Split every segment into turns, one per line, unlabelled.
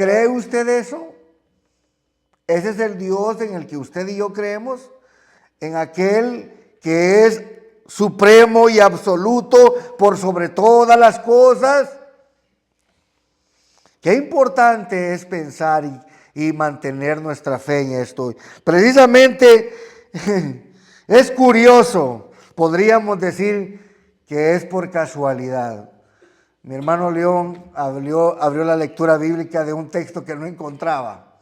¿Cree usted eso? Ese es el Dios en el que usted y yo creemos, en aquel que es supremo y absoluto por sobre todas las cosas. Qué importante es pensar y mantener nuestra fe en esto. Precisamente es curioso, podríamos decir que es por casualidad. Mi hermano León abrió la lectura bíblica de un texto que no encontraba.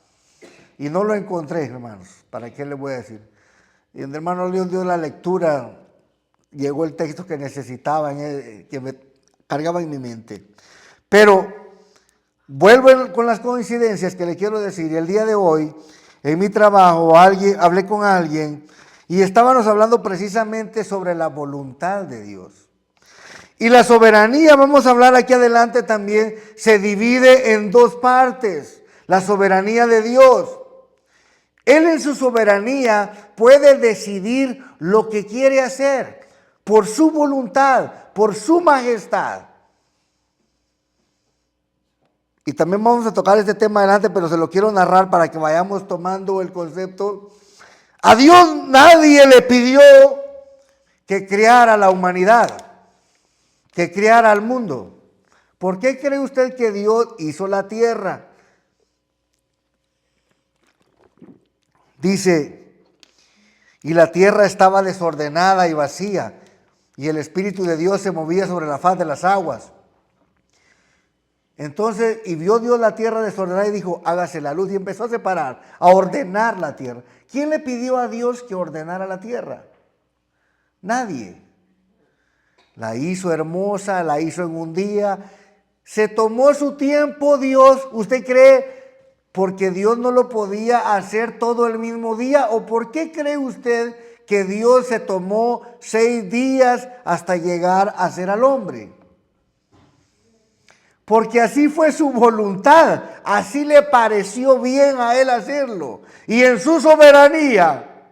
Y no lo encontré, hermanos. ¿Para qué le voy a decir? Y el hermano León dio la lectura, llegó el texto que necesitaba, que me cargaba en mi mente. Pero vuelvo con las coincidencias que le quiero decir. El día de hoy, en mi trabajo, hablé con alguien y estábamos hablando precisamente sobre la voluntad de Dios. Y la soberanía, vamos a hablar aquí adelante también, se divide en dos partes. La soberanía de Dios. Él en su soberanía puede decidir lo que quiere hacer por su voluntad, por su majestad. Y también vamos a tocar este tema adelante, pero se lo quiero narrar para que vayamos tomando el concepto. A Dios nadie le pidió que creara la humanidad, que creara al mundo. ¿Por qué cree usted que Dios hizo la tierra? Dice, y la tierra estaba desordenada y vacía, y el Espíritu de Dios se movía sobre la faz de las aguas. Entonces, y vio Dios la tierra desordenada y dijo, hágase la luz, y empezó a separar, a ordenar la tierra. ¿Quién le pidió a Dios que ordenara la tierra? Nadie. La hizo hermosa, la hizo en un día. Se tomó su tiempo Dios. ¿Usted cree porque Dios no lo podía hacer todo el mismo día? ¿O por qué cree usted que Dios se tomó 6 días hasta llegar a ser al hombre? Porque así fue su voluntad, así le pareció bien a él hacerlo. Y en su soberanía,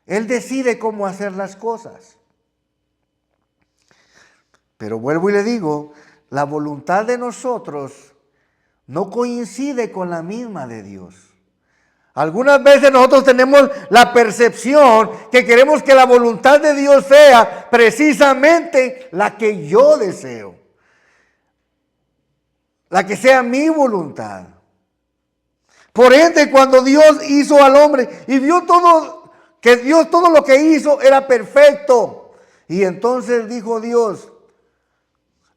él decide cómo hacer las cosas. Pero vuelvo y le digo, la voluntad de nosotros no coincide con la misma de Dios. Algunas veces nosotros tenemos la percepción que queremos que la voluntad de Dios sea precisamente la que yo deseo. La que sea mi voluntad. Por ende, cuando Dios hizo al hombre y vio todo, que Dios todo lo que hizo era perfecto. Y entonces dijo Dios,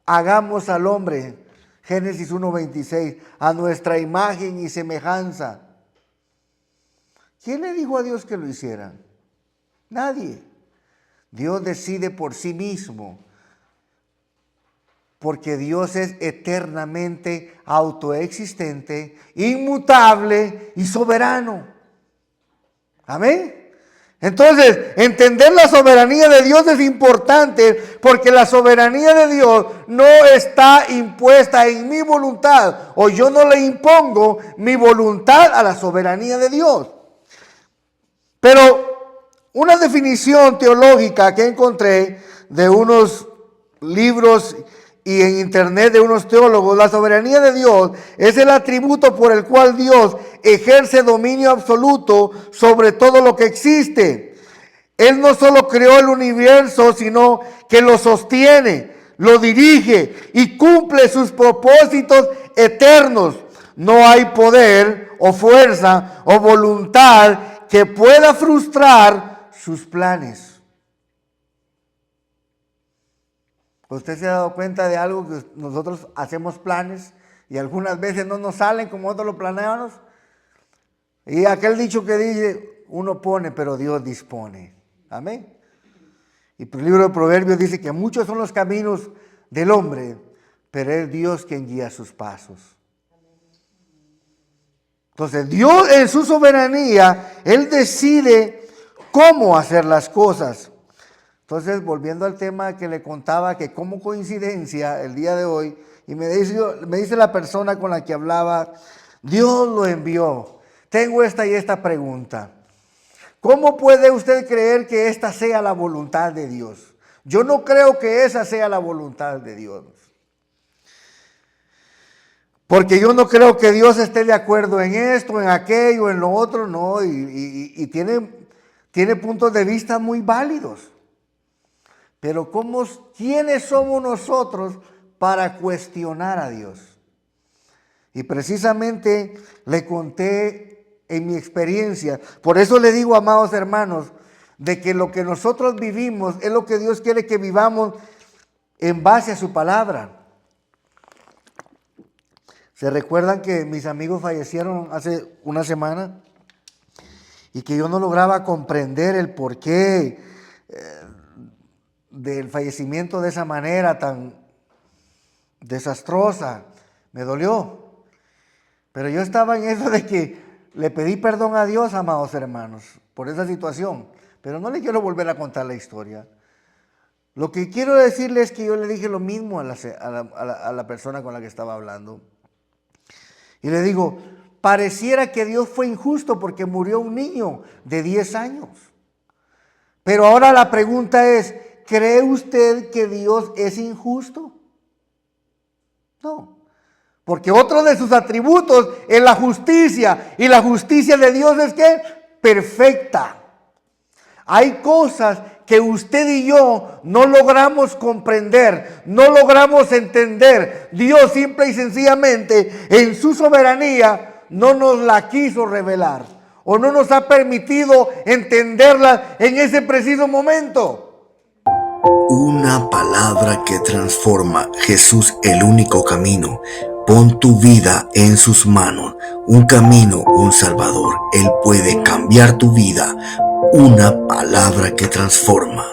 hagamos al hombre, Génesis 1:26, a nuestra imagen y semejanza. ¿Quién le dijo a Dios que lo hiciera? Nadie. Dios decide por sí mismo. Porque Dios es eternamente autoexistente, inmutable y soberano. Amén. Entonces, entender la soberanía de Dios es importante porque la soberanía de Dios no está impuesta en mi voluntad o yo no le impongo mi voluntad a la soberanía de Dios. Pero una definición teológica que encontré de unos libros y en internet de unos teólogos, la soberanía de Dios es el atributo por el cual Dios ejerce dominio absoluto sobre todo lo que existe. Él no solo creó el universo, sino que lo sostiene, lo dirige y cumple sus propósitos eternos. No hay poder o fuerza o voluntad que pueda frustrar sus planes. ¿Usted se ha dado cuenta de algo que nosotros hacemos planes y algunas veces no nos salen como nosotros lo planeamos? Y aquel dicho que dice, uno pone, pero Dios dispone. Amén. Y el libro de Proverbios dice que muchos son los caminos del hombre, pero es Dios quien guía sus pasos. Entonces, Dios en su soberanía, Él decide cómo hacer las cosas. Entonces, volviendo al tema que le contaba, que como coincidencia el día de hoy, y me dice la persona con la que hablaba, Dios lo envió. Tengo esta y esta pregunta. ¿Cómo puede usted creer que esta sea la voluntad de Dios? Yo no creo que esa sea la voluntad de Dios. Porque yo no creo que Dios esté de acuerdo en esto, en aquello, en lo otro, no, y tiene puntos de vista muy válidos. Pero ¿quiénes somos nosotros para cuestionar a Dios? Y precisamente le conté en mi experiencia, por eso le digo, amados hermanos, de que lo que nosotros vivimos es lo que Dios quiere que vivamos en base a su palabra. ¿Se recuerdan que mis amigos fallecieron hace una semana? Y que yo no lograba comprender el porqué del fallecimiento de esa manera tan desastrosa. Me dolió. Pero yo estaba en eso de que le pedí perdón a Dios, amados hermanos, por esa situación. Pero no le quiero volver a contar la historia. Lo que quiero decirle es que yo le dije lo mismo a la persona con la que estaba hablando. Y le digo, pareciera que Dios fue injusto porque murió un niño de 10 años. Pero ahora la pregunta es, ¿cree usted que Dios es injusto? No, porque otro de sus atributos es la justicia. Y la justicia de Dios es ¿qué? Perfecta. Hay cosas que usted y yo no logramos comprender, no logramos entender. Dios simple y sencillamente en su soberanía no nos la quiso revelar o no nos ha permitido entenderla en ese preciso momento.
Una palabra que transforma. Jesús, el único camino. Pon tu vida en sus manos. Un camino, un Salvador. Él puede cambiar tu vida. Una palabra que transforma.